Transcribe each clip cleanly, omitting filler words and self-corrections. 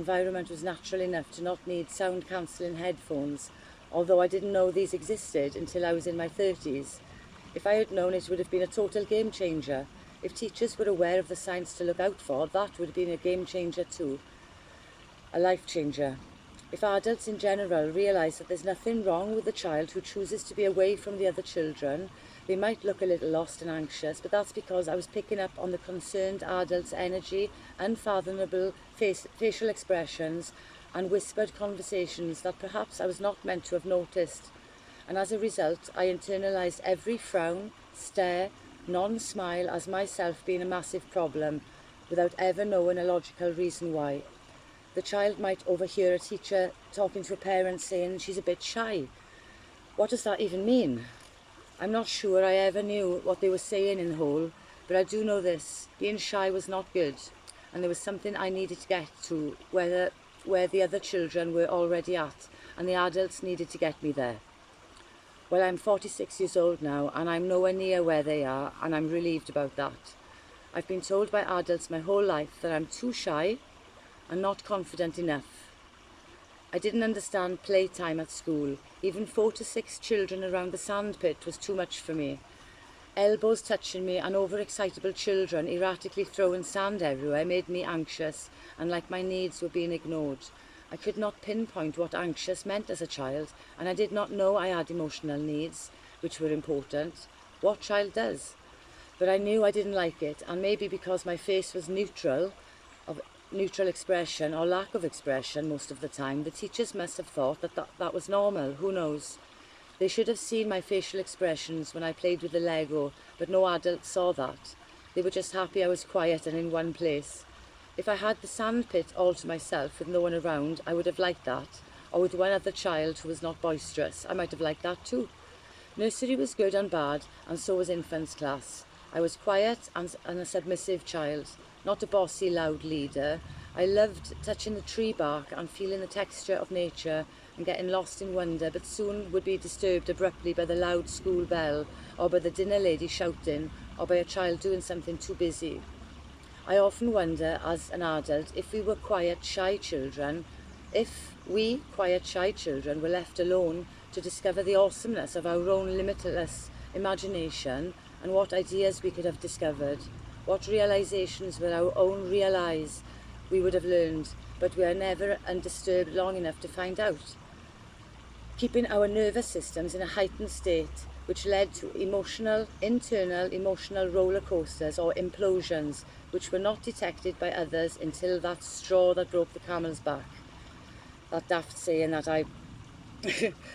environment was natural enough to not need sound cancelling headphones, although I didn't know these existed until I was in my 30s. If I had known, it would have been a total game changer. If teachers were aware of the signs to look out for, that would have been a game changer too, a life changer. If adults in general realise that there's nothing wrong with a child who chooses to be away from the other children, they might look a little lost and anxious, but that's because I was picking up on the concerned adult's energy, unfathomable facial expressions and whispered conversations that perhaps I was not meant to have noticed. And as a result, I internalised every frown, stare, non-smile as myself being a massive problem, without ever knowing a logical reason why. The child might overhear a teacher talking to a parent saying she's a bit shy. What does that even mean? I'm not sure I ever knew what they were saying in the whole, but I do know this: being shy was not good, and there was something I needed to get to, where the other children were already at, and the adults needed to get me there. Well, I'm 46 years old now, and I'm nowhere near where they are, and I'm relieved about that. I've been told by adults my whole life that I'm too shy and not confident enough. I didn't understand playtime at school. Even 4 to 6 children around the sandpit was too much for me. Elbows touching me and overexcitable children erratically throwing sand everywhere made me anxious, and like my needs were being ignored. I could not pinpoint what anxious meant as a child, and I did not know I had emotional needs, which were important. What child does? But I knew I didn't like it, and maybe because my face was neutral expression or lack of expression most of the time, the teachers must have thought that was normal. Who knows? They should have seen my facial expressions when I played with the Lego, but no adult saw that. They were just happy I was quiet and in one place. If I had the sandpit all to myself with no one around, I would have liked that, or with one other child who was not boisterous. I might have liked that too. Nursery was good and bad, and so was infants class. I was quiet and a submissive child, not a bossy, loud leader. I loved touching the tree bark and feeling the texture of nature and getting lost in wonder, but soon would be disturbed abruptly by the loud school bell, or by the dinner lady shouting, or by a child doing something too busy. I often wonder, as an adult, if we, quiet, shy children, were left alone to discover the awesomeness of our own limitless imagination and what ideas we could have discovered, what realizations were our own realize we would have learned, but we are never undisturbed long enough to find out. Keeping our nervous systems in a heightened state, which led to internal emotional roller coasters or implosions, which were not detected by others until that straw that broke the camel's back. That daft saying that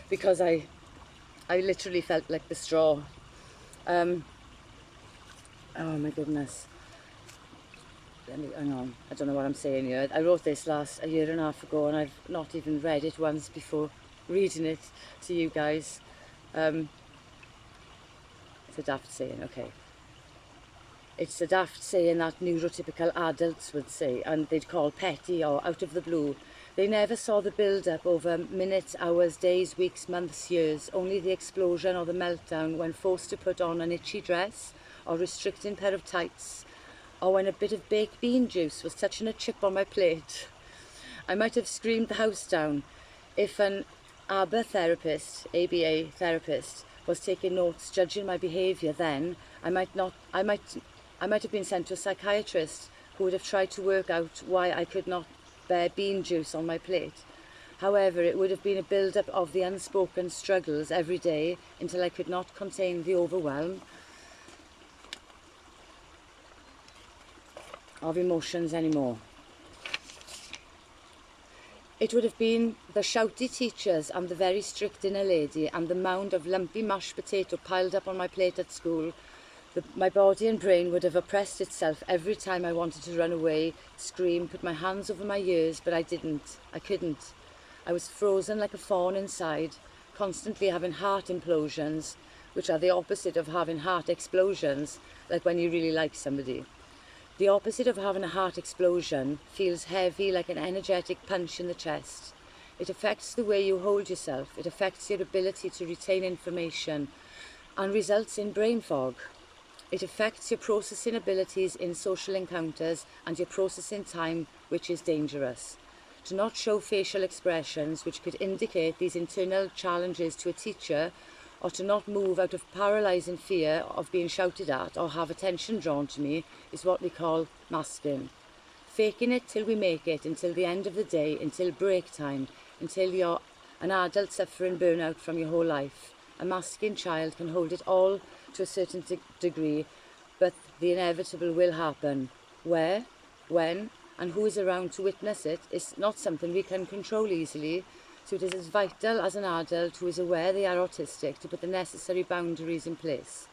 because I literally felt like the straw. Oh my goodness. Hang on, I don't know what I'm saying here. I wrote this a year and a half ago, and I've not even read it once before reading it to you guys. It's a daft saying, okay. It's a daft saying that neurotypical adults would say, and they'd call petty or out of the blue. They never saw the build-up over minutes, hours, days, weeks, months, years, only the explosion or the meltdown when forced to put on an itchy dress or restricting pair of tights, or when a bit of baked bean juice was touching a chip on my plate. I might have screamed the house down. If an ABA therapist, was taking notes, judging my behaviour then, I might have been sent to a psychiatrist who would have tried to work out why I could not bear bean juice on my plate. However, it would have been a build-up of the unspoken struggles every day until I could not contain the overwhelm of emotions anymore. It would have been the shouty teachers and the very strict dinner lady and the mound of lumpy mashed potato piled up on my plate at school. My body and brain would have oppressed itself every time I wanted to run away, scream, put my hands over my ears, but I didn't. I couldn't. I was frozen like a fawn inside, constantly having heart implosions, which are the opposite of having heart explosions, like when you really like somebody. The opposite of having a heart explosion feels heavy, like an energetic punch in the chest. It affects the way you hold yourself. It affects your ability to retain information and results in brain fog. It affects your processing abilities in social encounters and your processing time, which is dangerous. to not show facial expressions which could indicate these internal challenges to a teacher, or to not move out of paralysing fear of being shouted at or have attention drawn to me, is what we call masking. Faking it till we make it, until the end of the day, until break time, until you're an adult suffering burnout from your whole life. A masking child can hold it all to a certain degree, but the inevitable will happen. Where, when, and who is around to witness it is not something we can control easily, so it is as vital as an adult who is aware they are autistic to put the necessary boundaries in place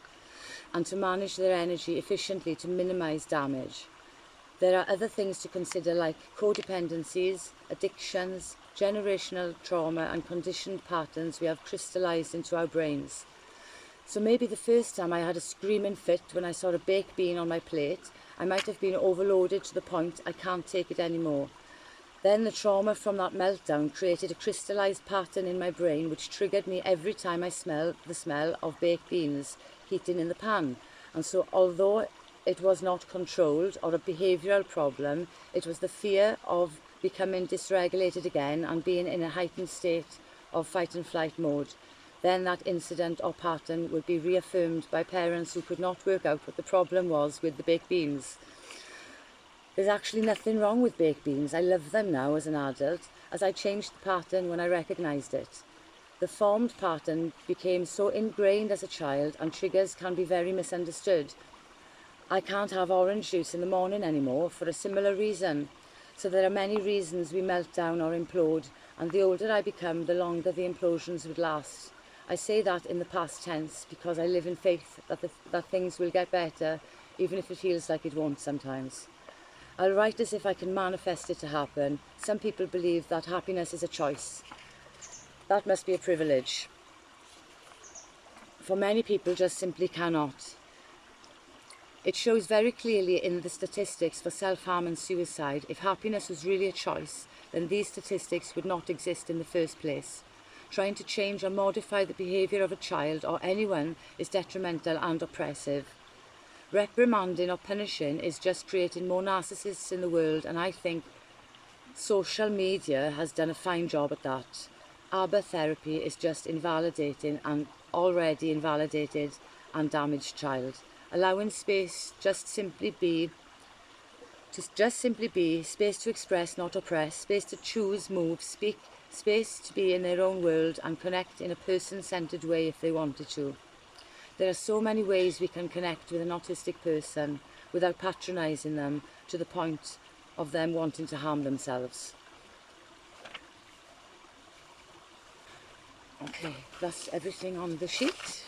and to manage their energy efficiently to minimise damage. There are other things to consider, like codependencies, addictions, generational trauma and conditioned patterns we have crystallised into our brains. So maybe the first time I had a screaming fit when I saw a baked bean on my plate, I might have been overloaded to the point I can't take it anymore. Then the trauma from that meltdown created a crystallised pattern in my brain which triggered me every time I smelled the smell of baked beans heating in the pan. And so although it was not controlled or a behavioural problem, it was the fear of becoming dysregulated again and being in a heightened state of fight and flight mode. Then that incident or pattern would be reaffirmed by parents who could not work out what the problem was with the baked beans. There's actually nothing wrong with baked beans. I love them now as an adult, as I changed the pattern when I recognised it. The formed pattern became so ingrained as a child, and triggers can be very misunderstood. I can't have orange juice in the morning anymore for a similar reason. So there are many reasons we melt down or implode, and the older I become, the longer the implosions would last. I say that in the past tense because I live in faith that things will get better, even if it feels like it won't sometimes. I'll write as if I can manifest it to happen. Some people believe that happiness is a choice. That must be a privilege. For many people, just simply cannot. It shows very clearly in the statistics for self-harm and suicide. If happiness was really a choice, then these statistics would not exist in the first place. Trying to change or modify the behaviour of a child or anyone is detrimental and oppressive. Reprimanding or punishing is just creating more narcissists in the world, and I think social media has done a fine job at that. ABBA therapy is just invalidating an already invalidated and damaged child. Allowing space just simply be, space to express, not oppress, space to choose, move, speak, space to be in their own world and connect in a person-centred way if they wanted to. There are so many ways we can connect with an autistic person without patronising them to the point of them wanting to harm themselves. Okay, that's everything on the sheet.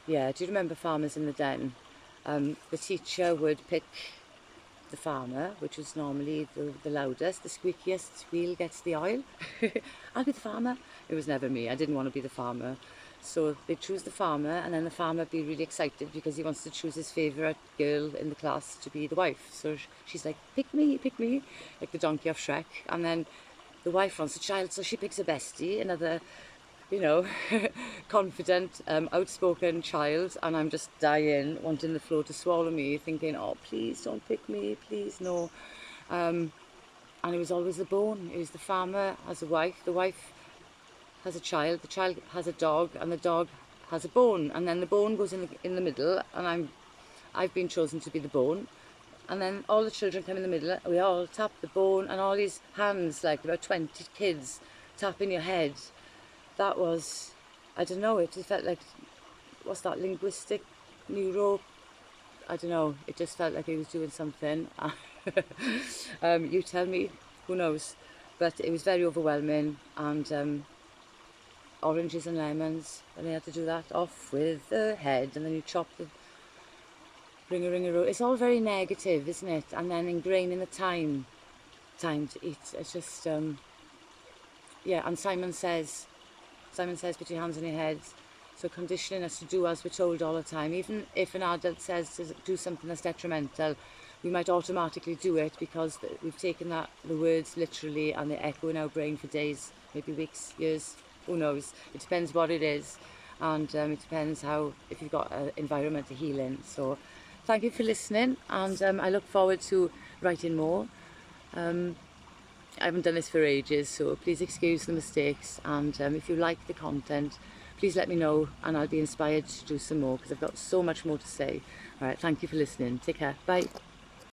Yeah, do you remember Farmers in the Den? The teacher would pick the farmer, which was normally the loudest, the squeakiest wheel gets the oil. I'll be the farmer. It was never me. I didn't want to be the farmer. So they choose the farmer, and then the farmer would be really excited because he wants to choose his favourite girl in the class to be the wife. So she's like, pick me, like the donkey of Shrek. And then the wife wants a child, so she picks a bestie, another, confident, outspoken child, and I'm just dying, wanting the floor to swallow me, thinking, oh, please don't pick me, please, no. And it was always the bone. It was the farmer has a wife, the wife has a child, the child has a dog, and the dog has a bone, and then the bone goes in the middle, and I've been chosen to be the bone. And then all the children come in the middle, we all tap the bone, and all these hands, like about 20 kids, tapping your head. That was, I don't know, it felt like, what's that, linguistic, neuro, I don't know, it just felt like he was doing something. You tell me, who knows, but it was very overwhelming, and oranges and lemons, and they had to do that, off with the head, and then you chop the ring-a-ring-a-ro. It's all very negative, isn't it? And then ingraining the time to eat. It's just, yeah, and Simon says, put your hands on your heads. So conditioning us to do as we're told all the time. Even if an adult says to do something that's detrimental, we might automatically do it because we've taken the words literally, and they echo in our brain for days, maybe weeks, years, who knows. It depends what it is, and it depends if you've got an environment of healing. So thank you for listening, and I look forward to writing more. I haven't done this for ages, so please excuse the mistakes, and if you like the content, please let me know and I'll be inspired to do some more, because I've got so much more to say. Alright, thank you for listening. Take care. Bye.